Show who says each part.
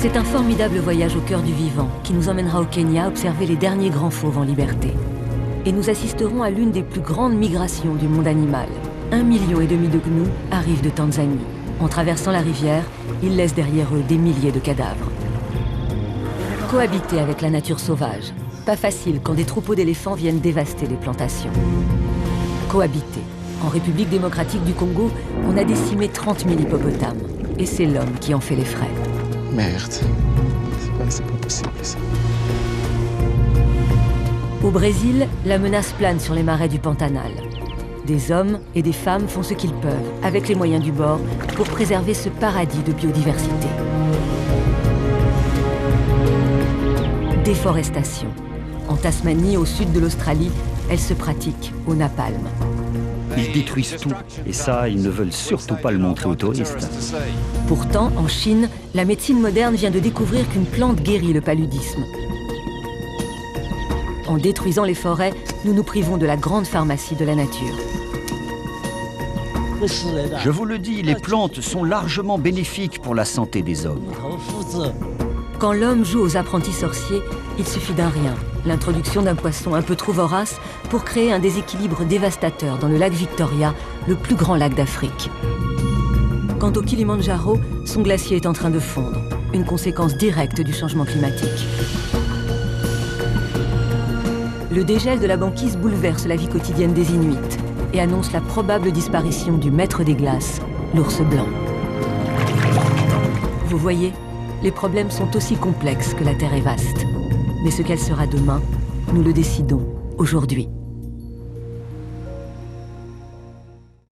Speaker 1: C'est un formidable voyage au cœur du vivant qui nous emmènera au Kenya observer les derniers grands fauves en liberté. Et nous assisterons à l'une des plus grandes migrations du monde animal. 1,5 million de gnous arrivent de Tanzanie. En traversant la rivière, ils laissent derrière eux des milliers de cadavres. Cohabiter avec la nature sauvage. Pas facile quand des troupeaux d'éléphants viennent dévaster les plantations. Cohabiter. En République démocratique du Congo, on a décimé 30 000 hippopotames. Et c'est l'homme qui en fait les frais.
Speaker 2: Merde. C'est pas possible, ça.
Speaker 1: Au Brésil, la menace plane sur les marais du Pantanal. Des hommes et des femmes font ce qu'ils peuvent, avec les moyens du bord, pour préserver ce paradis de biodiversité. Déforestation. En Tasmanie, au sud de l'Australie, elle se pratique au napalm.
Speaker 3: Ils détruisent tout, et ça, ils ne veulent surtout pas le montrer aux touristes.
Speaker 1: Pourtant, en Chine, la médecine moderne vient de découvrir qu'une plante guérit le paludisme. En détruisant les forêts, nous nous privons de la grande pharmacie de la nature.
Speaker 3: Je vous le dis, les plantes sont largement bénéfiques pour la santé des hommes.
Speaker 1: Quand l'homme joue aux apprentis sorciers, il suffit d'un rien, l'introduction d'un poisson un peu trop vorace pour créer un déséquilibre dévastateur dans le lac Victoria, le plus grand lac d'Afrique. Quant au Kilimandjaro, son glacier est en train de fondre, une conséquence directe du changement climatique. Le dégel de la banquise bouleverse la vie quotidienne des Inuits et annonce la probable disparition du maître des glaces, l'ours blanc. Vous voyez, les problèmes sont aussi complexes que la Terre est vaste. Mais ce qu'elle sera demain, nous le décidons aujourd'hui.